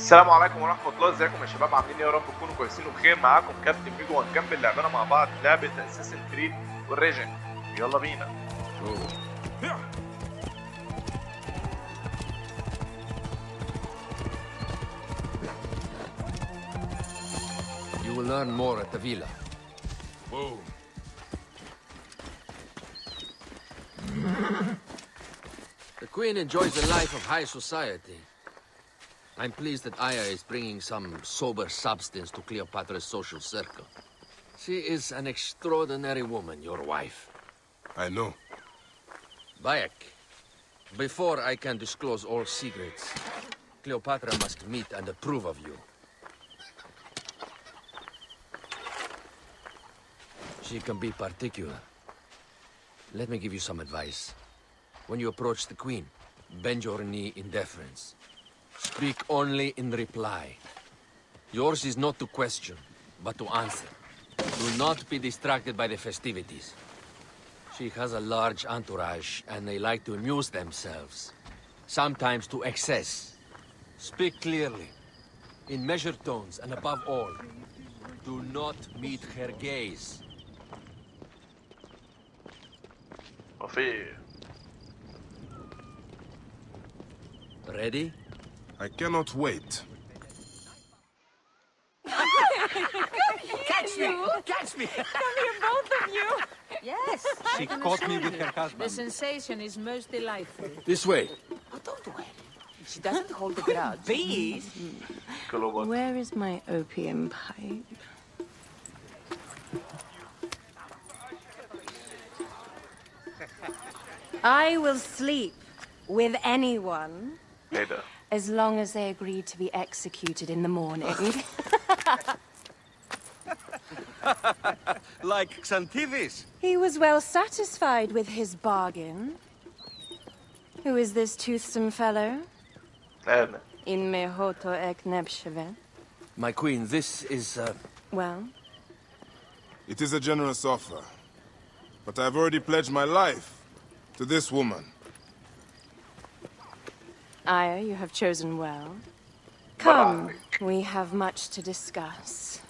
السلام عليكم ورحمة الله، ازيكم يا شباب؟ عاملين ايه؟ يا رب تكونوا كويسين وبخير. معاكم كابتن ميجو، وهنكمل لعبنا مع بعض لعبة أساسن كريد أوريجنزهي. يلا بينا. You will learn more at the villa. Boom. The Queen enjoys a life of high society. I'm pleased that Aya is bringing some sober substance to Cleopatra's social circle. She is an extraordinary woman, your wife. I know. Bayek, before I can disclose all secrets, Cleopatra must meet and approve of you. She can be particular. Let me give you some advice. When you approach the Queen, bend your knee in deference. Speak only in reply. Yours is not to question, but to answer. Do not be distracted by the festivities. She has a large entourage, and they like to amuse themselves. Sometimes to excess. Speak clearly, in measured tones, and above all, do not meet her gaze. Ready? I cannot wait. Catch me! Catch me! Come here, both of you! Yes. She caught me with her husband. The sensation is most delightful. This way. Oh, don't worry. She doesn't hold a grudge. Please. Where is my opium pipe? I will sleep with anyone as long as they agree to be executed in the morning. Like Xantivis. He was well satisfied with his bargain. Who is this toothsome fellow? In mehoto ek nebsheve. My queen, this is, Well? It is a generous offer, but I've already pledged my life to this woman. Aya, you have chosen well. Come, we have much to discuss.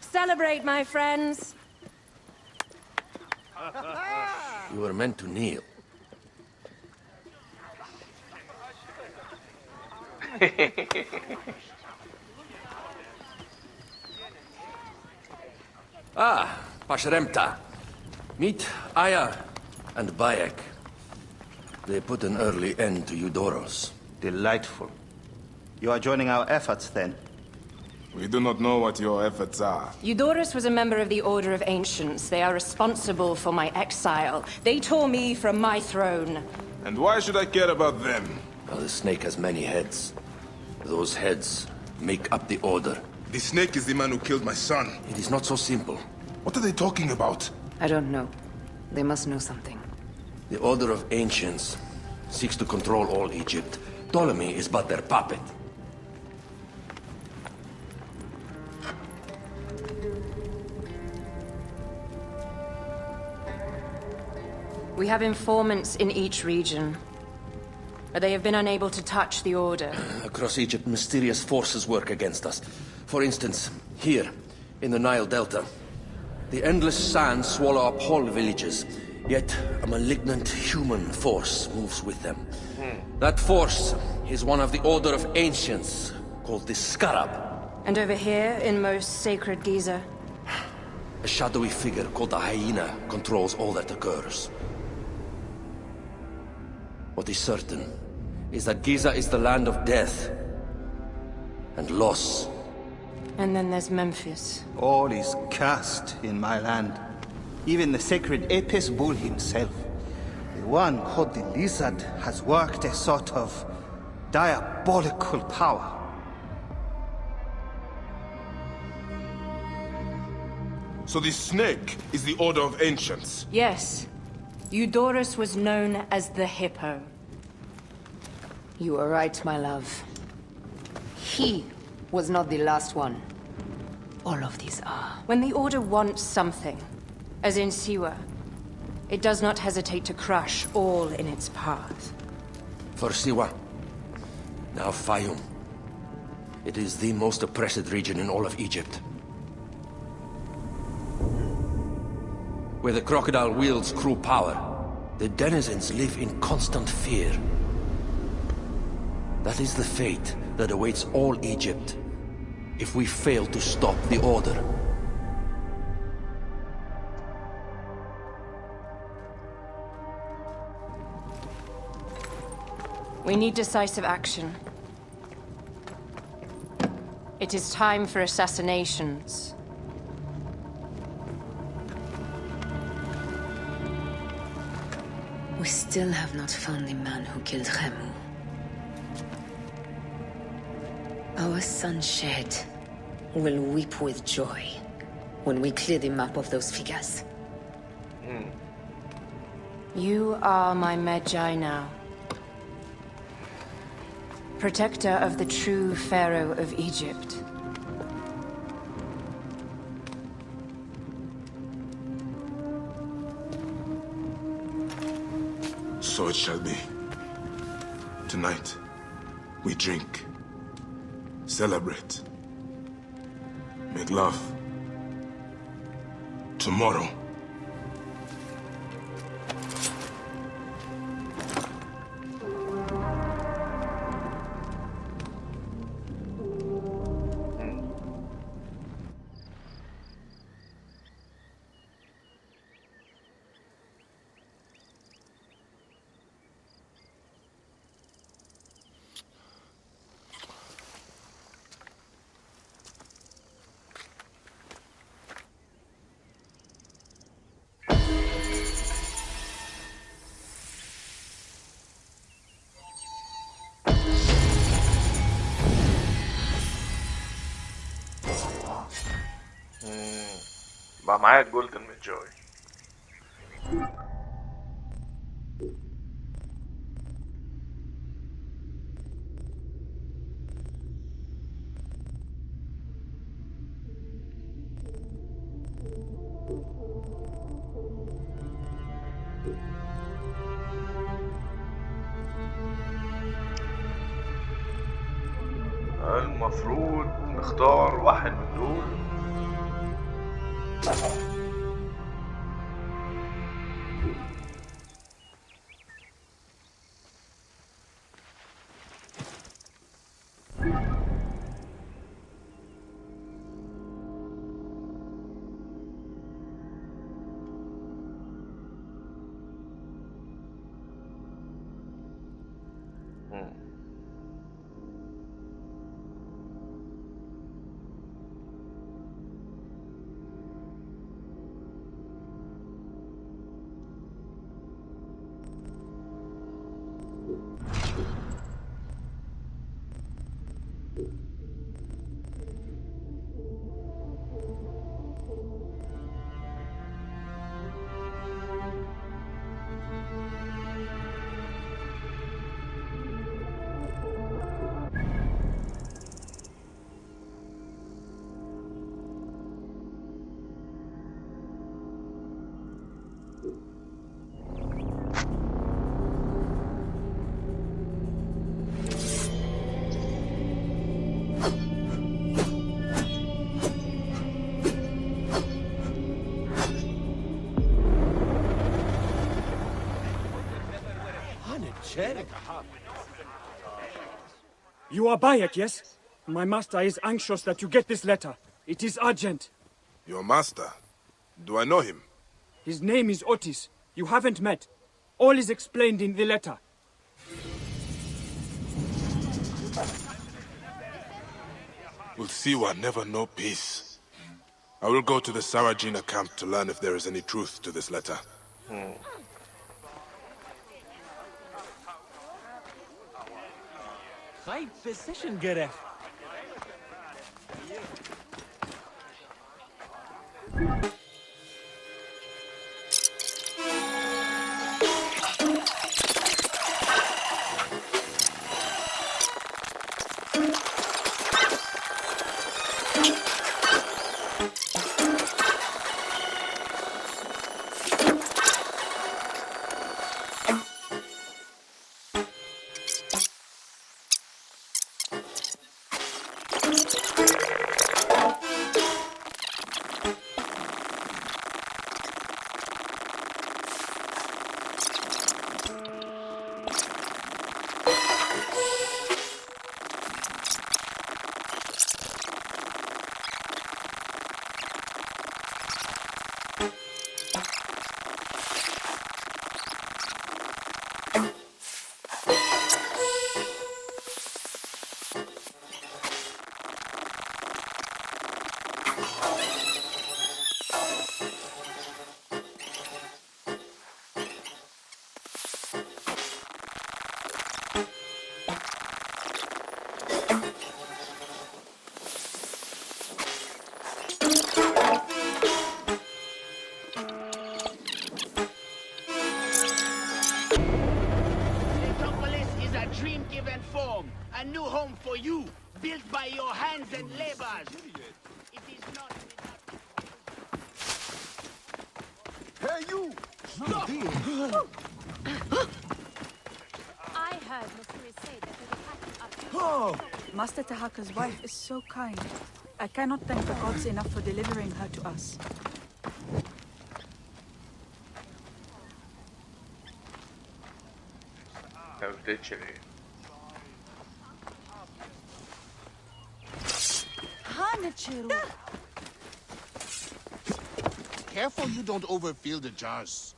Celebrate, my friends! you were meant to kneel. Pashremta. Meet Aya and Bayek. They put an early end to Eudoros. Delightful. You are joining our efforts, then? We do not know what your efforts are. Eudoros was a member of the Order of Ancients. They are responsible for my exile. They tore me from my throne. And why should I care about them? Well, the snake has many heads. Those heads make up the Order. The snake is the man who killed my son. It is not so simple. What are they talking about? I don't know. They must know something. The Order of Ancients seeks to control all Egypt. Ptolemy is but their puppet. We have informants in each region. They have been unable to touch the Order. Across Egypt, mysterious forces work against us. For instance, here, in the Nile Delta, the endless sands swallow up whole villages, yet a malignant human force moves with them. That force is one of the Order of Ancients, called the Scarab. And over here, in most sacred Giza? A shadowy figure called the Hyena controls all that occurs. What is certain is that Giza is the land of death and loss. And then there's Memphis. All is cursed in my land. Even the sacred Apis bull himself. The one called the Lizard has worked a sort of diabolical power. So the snake is the Order of Ancients? Yes. Eudoros was known as the Hippo. You are right, my love. He was not the last one. All of these are. When the Order wants something, as in Siwa, it does not hesitate to crush all in its path. For Siwa, now Fayum. It is the most oppressed region in all of Egypt. Where the crocodile wields cruel power, the denizens live in constant fear. That is the fate that awaits all Egypt if we fail to stop the order. We need decisive action. It is time for assassinations. We still have not found the man who killed Remu. Our son Shed will weep with joy when we clear the map of those figures. You are my Magi now. Protector of the true Pharaoh of Egypt. So it shall be. Tonight, we drink, celebrate, make love. Tomorrow, بقى معايا الجولدن ميجوي. المفروض نختار واحد من دول. You are Bayek, yes? My master is anxious that you get this letter. It is urgent. your master. Do I know him? His name is Otis. You haven't met. All is explained in the letter. We'll see what never know peace. I will go to the Sarajina camp to learn if there is any truth to this letter. خايف في السيشن جرح. form, a new home for you, built by your hands and labors. It is not Hey, you! Stop! I heard Mufri say that they attacked us. Oh! Master Tahaka's wife is so kind. I cannot thank the gods enough for delivering her to us. Careful you don't overfill the jars.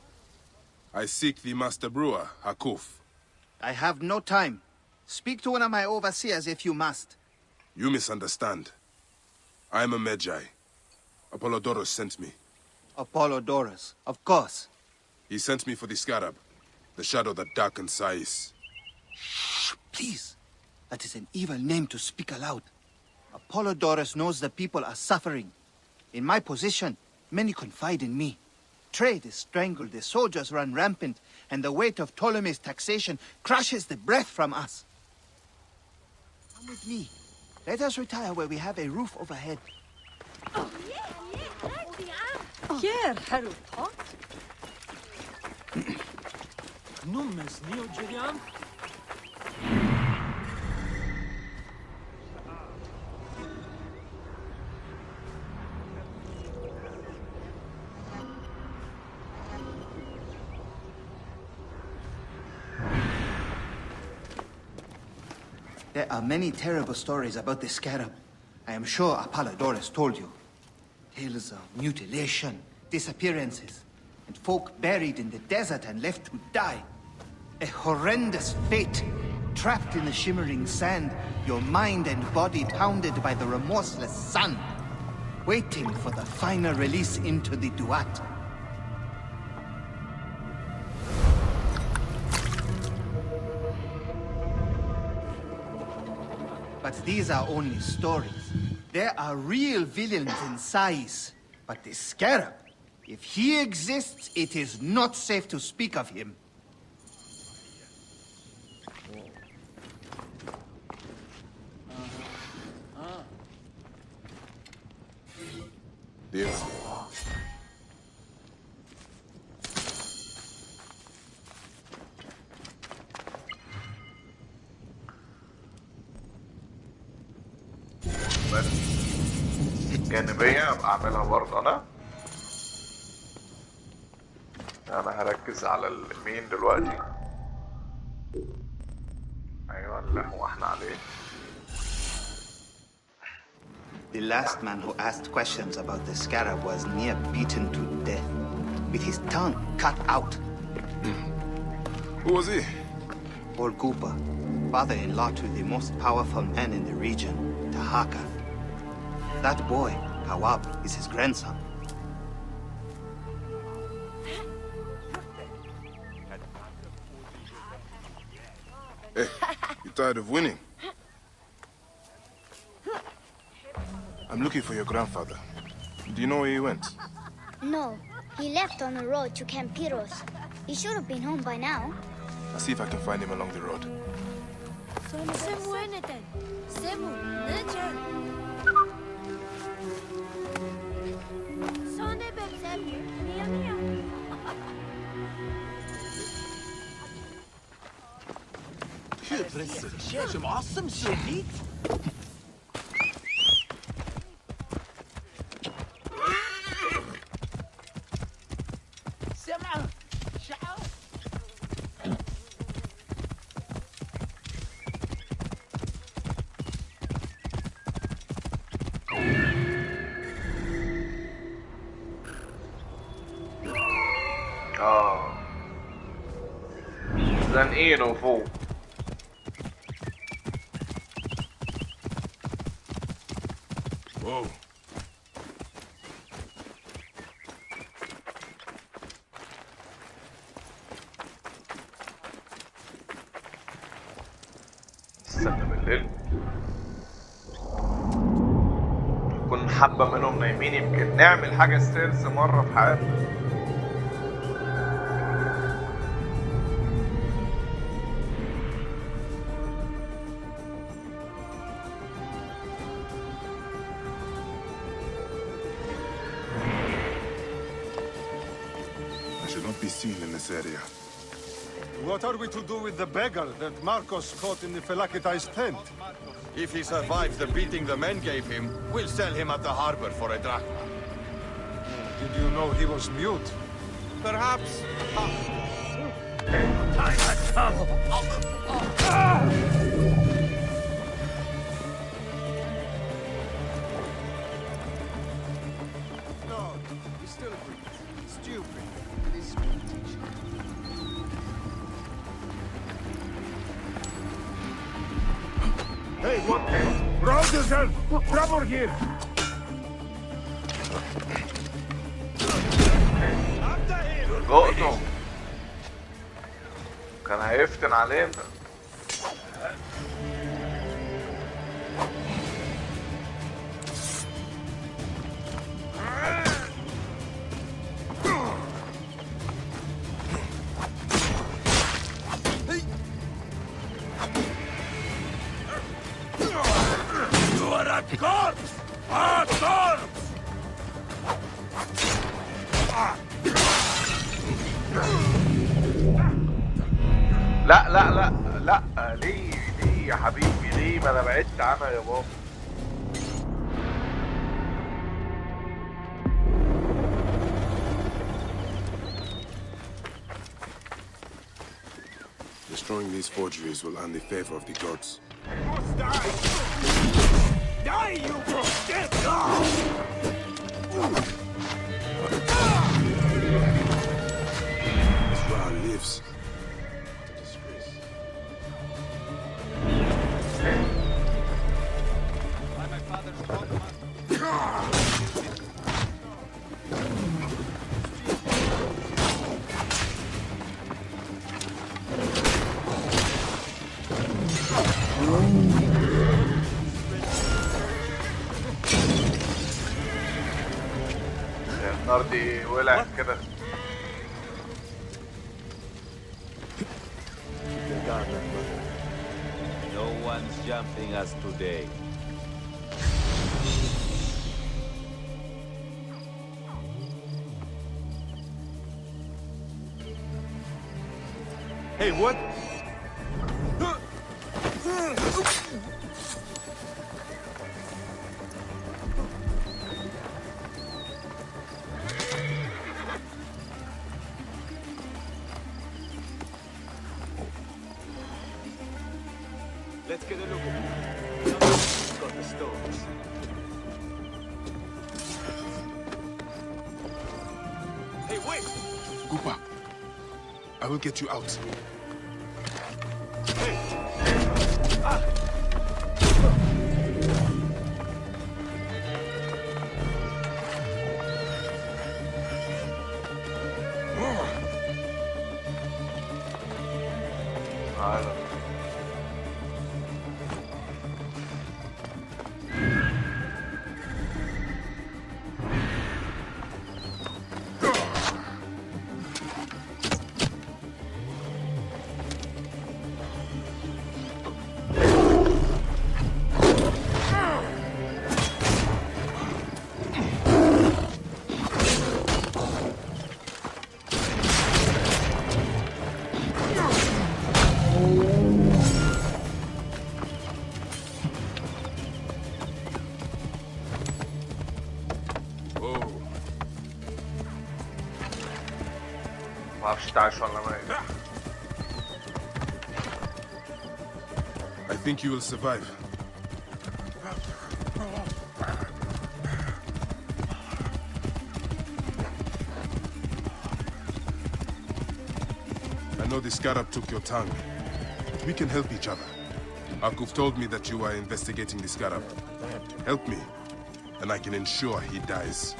I seek the master brewer, Hakuf. I have no time. Speak to one of my overseers if you must. You misunderstand. I am a Magi. Apollodorus sent me. Apollodorus, of course. He sent me for the scarab, the shadow that darkens Sais. Shh, please. That is an evil name to speak aloud. Apollodorus knows the people are suffering. In my position, many confide in me. Trade is strangled, the soldiers run rampant, and the weight of Ptolemy's taxation crushes the breath from us. Come with me. Let us retire where we have a roof overhead. Here, Haru. Numes Neo Julian. There are many terrible stories about the scarab. I am sure Apollodorus told you. Tales of mutilation, disappearances, and folk buried in the desert and left to die. A horrendous fate. Trapped in the shimmering sand, your mind and body pounded by the remorseless sun. Waiting for the final release into the duat. But these are only stories. There are real villains in Sais. But the scarab, if he exists, it is not safe to speak of him. Dear. جانبية ابقى اعملها برضه انا هركز على المين دلوقتي. ايوه اللي هو احنا عليه. The last man who asked questions about the scarab was near beaten to death, with his tongue cut out. Who was he? Orgupa, father-in-law to the most powerful man in the region, Tahaka. That boy, Kawab, is his grandson. Hey, you tired of winning? I'm looking for your grandfather. Do you know where he went? No, he left on the road to Camp Piros. He should have been home by now. I'll see if I can find him along the road. معصم شديد. سمعة شعار. زنقينه فوق. Whoa. استنى بالليل كنا حبة منهم نايمين، يمكن نعمل حاجة ستيلز مرة في حياتنا. I should not be seen in this area. What are we to do with the beggar that Marcos caught in the Felakitai's tent? If he survives the beating the men gave him, we'll sell him at the harbor for a drachma. Did you know he was mute? Perhaps. Time has come! No, he's still a freak. Stupid. This Hey, what? Rouse yourself! Trouble here! جوقته كان هيفتن علينا. You are a corpse! A corpse! لا لا لا لا، ليه يا حبيبي، ليه ما انا بعدت عنها يا بابا. Destroying these forgeries will earn the favor of the gods. Die! Die, you dead! This Ra lives. النار دي ولعت كده. No one's jumping us today. Hey, what? Let's get a look at got the stones. Hey, wait! Goopa, I will get you out. Hey! Ah! I think you will survive. I know the scarab took your tongue. We can help each other. Akuf told me that you are investigating the scarab. Help me, and I can ensure he dies.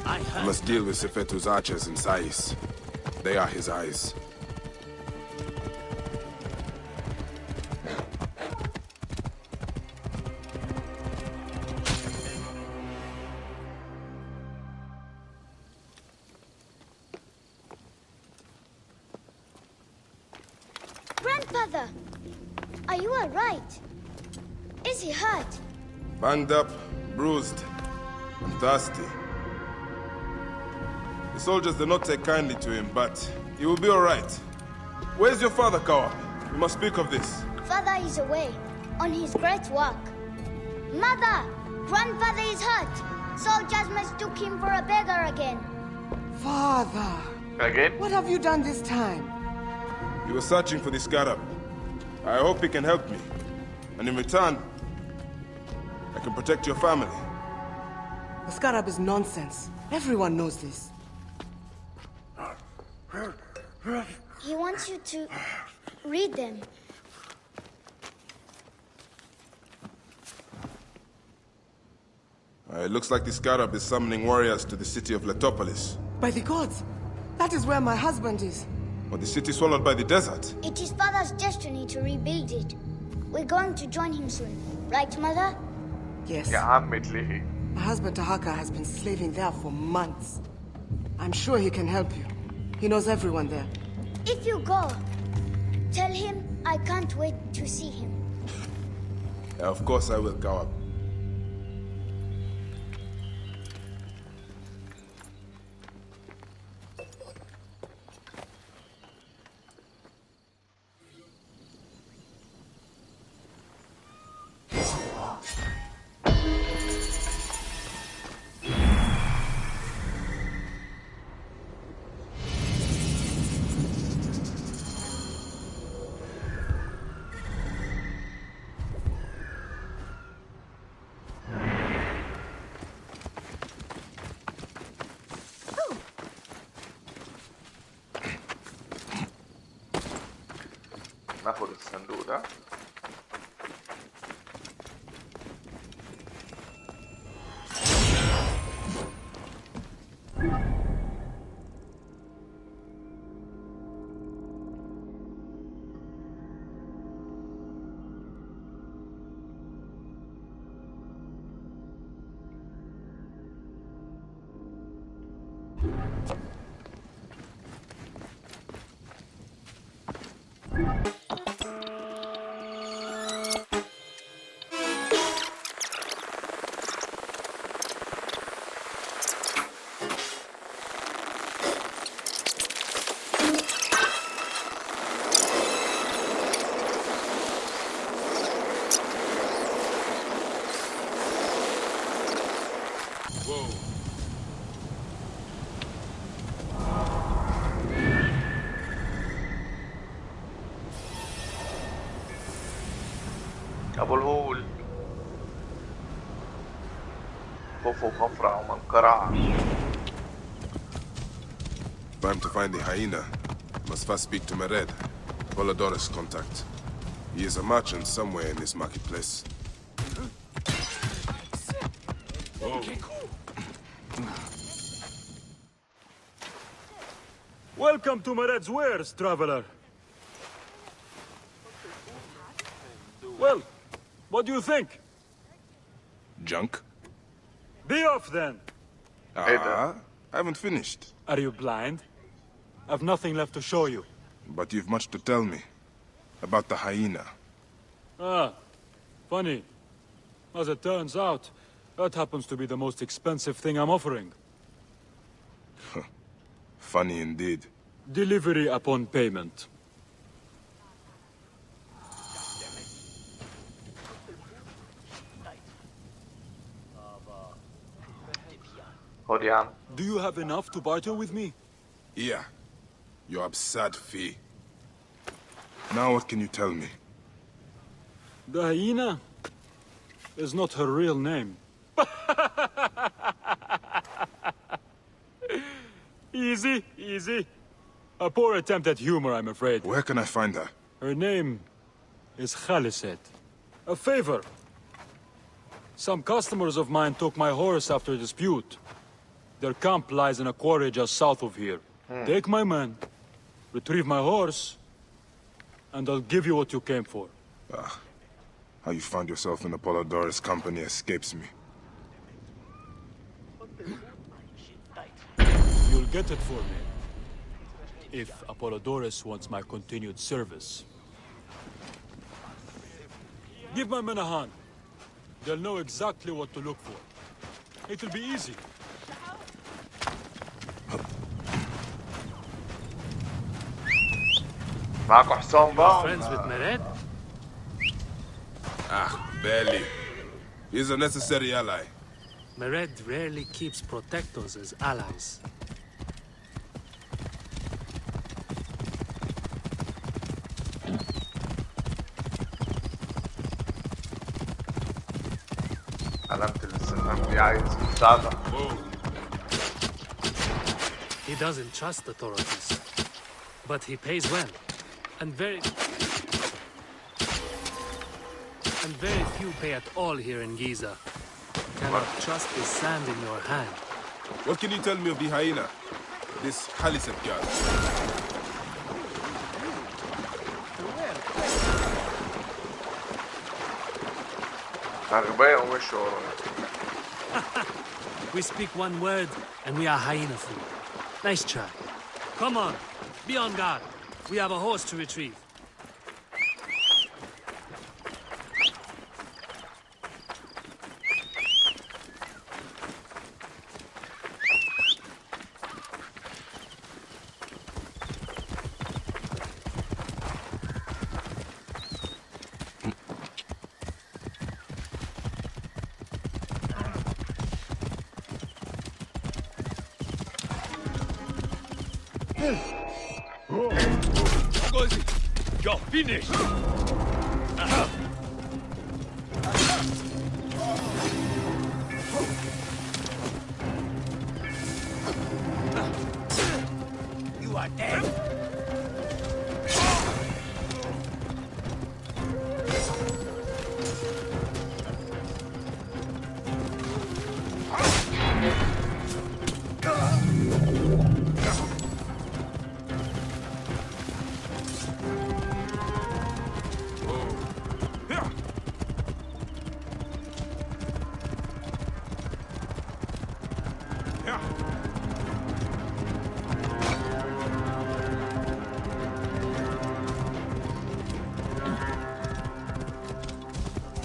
I must deal with Sefetu's archers in Sais. They are his eyes. Grandfather, are you all right? Is he hurt? Banged up, bruised, and thirsty. The soldiers do not take kindly to him, but he will be all right. Where's your father, Kawa? We must speak of this. Father is away, on his great work. Mother! Grandfather is hurt. Soldiers mistook him for a beggar again. Father! Again? What have you done this time? He was searching for the scarab. I hope he can help me. And in return, I can protect your family. The scarab is nonsense. Everyone knows this. He wants you to read them. It looks like the scarab is summoning warriors to the city of Letopolis. By the gods! That is where my husband is. Or the city swallowed by the desert. It is Father's destiny to rebuild it. We're going to join him soon. Right, Mother? Yes. يا عمي تلاقيه. My husband Tahaka has been slaving there for months. I'm sure he can help you. He knows everyone there. If you go, tell him I can't wait to see him. Of course I will, Kawa. ناخد الصندوق ده. أبو الهول خوف وخفرع ومنقرع. Time to find the hyena. Must first speak to Mered, Polydorus' contact. He is a merchant somewhere in this marketplace. Welcome to Mered's wares, traveler. Well, what do you think? Junk? Be off then. I haven't finished. Are you blind? I've nothing left to show you. But you've much to tell me. About the hyena. Ah, funny. As it turns out, that happens to be the most expensive thing I'm offering. Funny indeed. Delivery upon payment. Do you have enough to barter with me? Yeah. Your absurd fee. Now what can you tell me? The hyena is not her real name. Easy, easy. A poor attempt at humor, I'm afraid. Where can I find her? Her name is Khaliset. A favor. Some customers of mine took my horse after a dispute. Their camp lies in a quarry just south of here. Take my man, retrieve my horse, and I'll give you what you came for. How you found yourself in Apollodorus' company escapes me. You'll get it for me. If Apollodorus wants my continued service. Give my men a hand. They'll know exactly what to look for. It'll be easy. معاكوا حصان بقى؟ Friends with Mered? Barely. He's a necessary ally. Mered rarely keeps protectors as allies. علامة الاستفهام دي عايز مساعدة. He doesn't trust authorities, but he pays well, and very few pay at all here in Giza. Cannot trust the sand in your hand. What can you tell me of the hyena? This Halisep girl. أغبياء ومش ورايا. We speak one word, and we are hyena food. Nice try. Come on, be on guard. We have a horse to retrieve. You're finished! You are dead!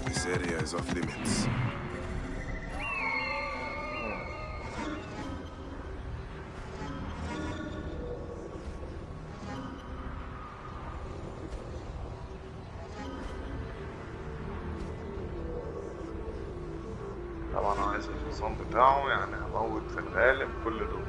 This area is off limits. طبعا عايز الحصان بتاعه، يعني هموت في الغالب كل دول.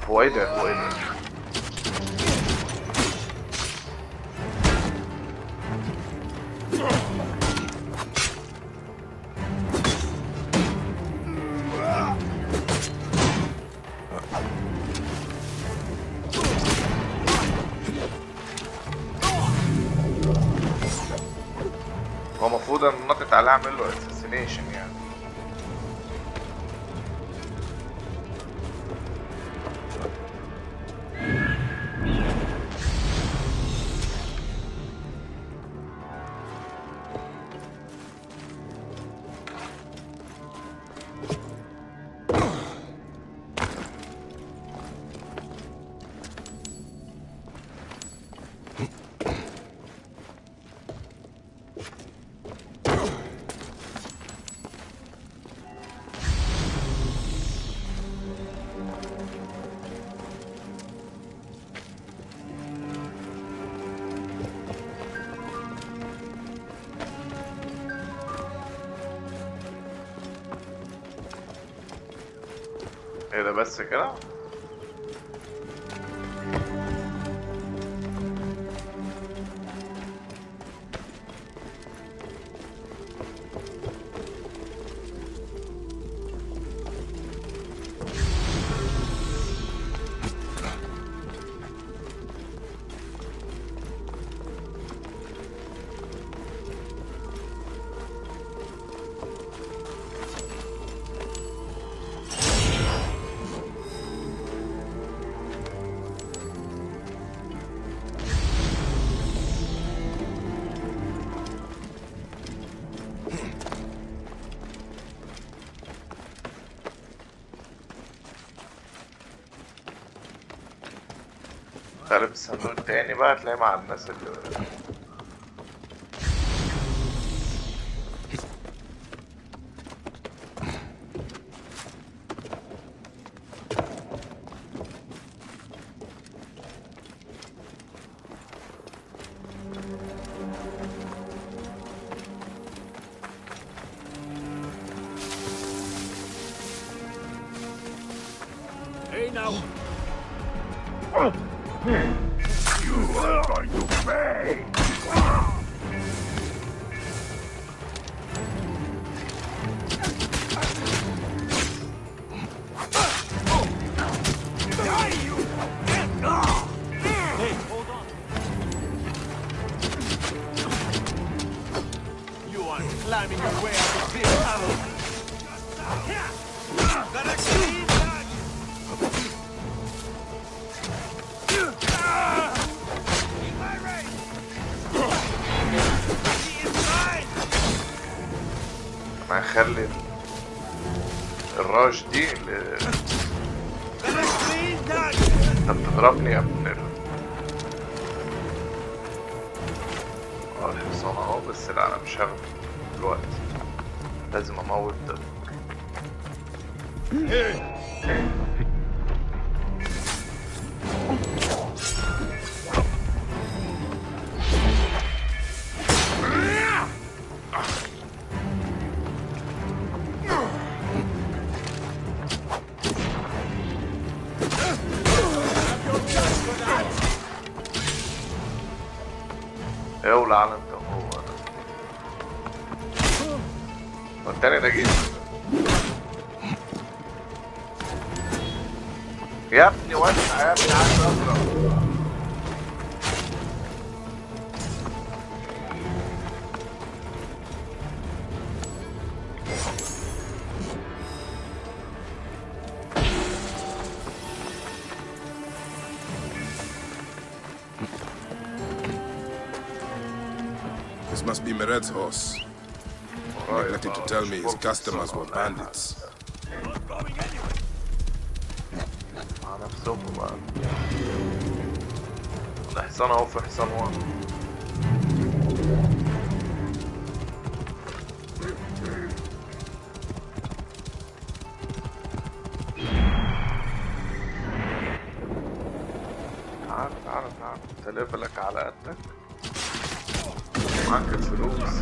هو ايه ده؟ هو ايه ده؟ هو المفروض ان نقط عليه اعمل له اساسينيشن يعني. ايه ده بس كده؟ غالب الصندوق التاني بقى هتلاقيه مع الناس اللي Hey now! You are going to pay! Hey, hold on! You are climbing your way up of this tunnel! That actually is that! In my race! He is mine! انا هخلي الراش دي اللي انت بتضربني يا ابن الحصان اهو. بس لا انا مش هاخده دلوقتي، لازم اموت ده. اولع على انت وهو انا والتاني ده جه يا ابني وسع يا ابني عايز اضرب. This must be Mered's horse. Neglected to tell me his customers were bandits. مع نفسهم بقى. ده حصان اهو في حصان واحد. تعال تعال تعال انت ليفلك على قدك. معاك الفلوس.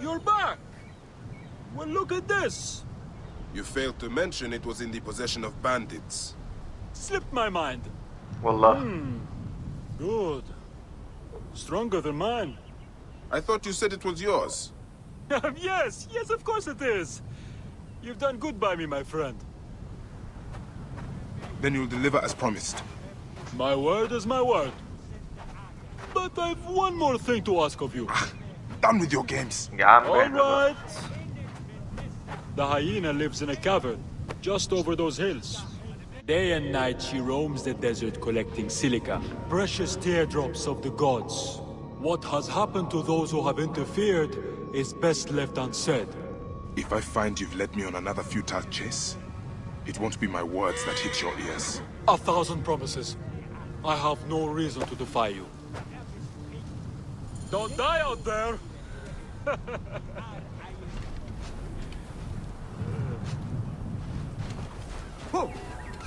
You're back! Well, look at this! You failed to mention it was in the possession of bandits. Slipped my mind. Wallah. Good. Stronger than mine. I thought you said it was yours. Yes, of course it is. You've done good by me, my friend. Then you'll deliver as promised. My word is my word. But I've one more thing to ask of you. Done with your games. All right. The hyena lives in a cavern, just over those hills. Day and night she roams the desert collecting silica, precious teardrops of the gods. What has happened to those who have interfered is best left unsaid. If I find you've led me on another futile chase, it won't be my words that hit your ears. 1,000 promises. I have no reason to defy you. Don't die out there!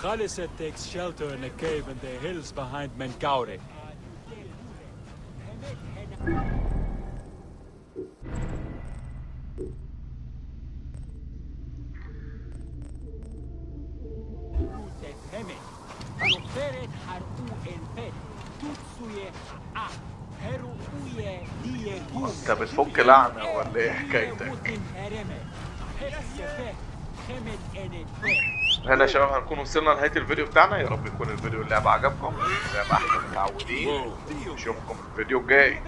Khaliset takes shelter in a cave in the hills behind Menkaure. انت بتفك لعنة ولا ايه حكايتك؟ هنا يا شباب هنكون وصلنا لنهاية الفيديو بتاعنا. يا رب يكون الفيديو اللعبة عجبكم زي ما احنا متعودين. نشوفكم في الفيديو الجاي.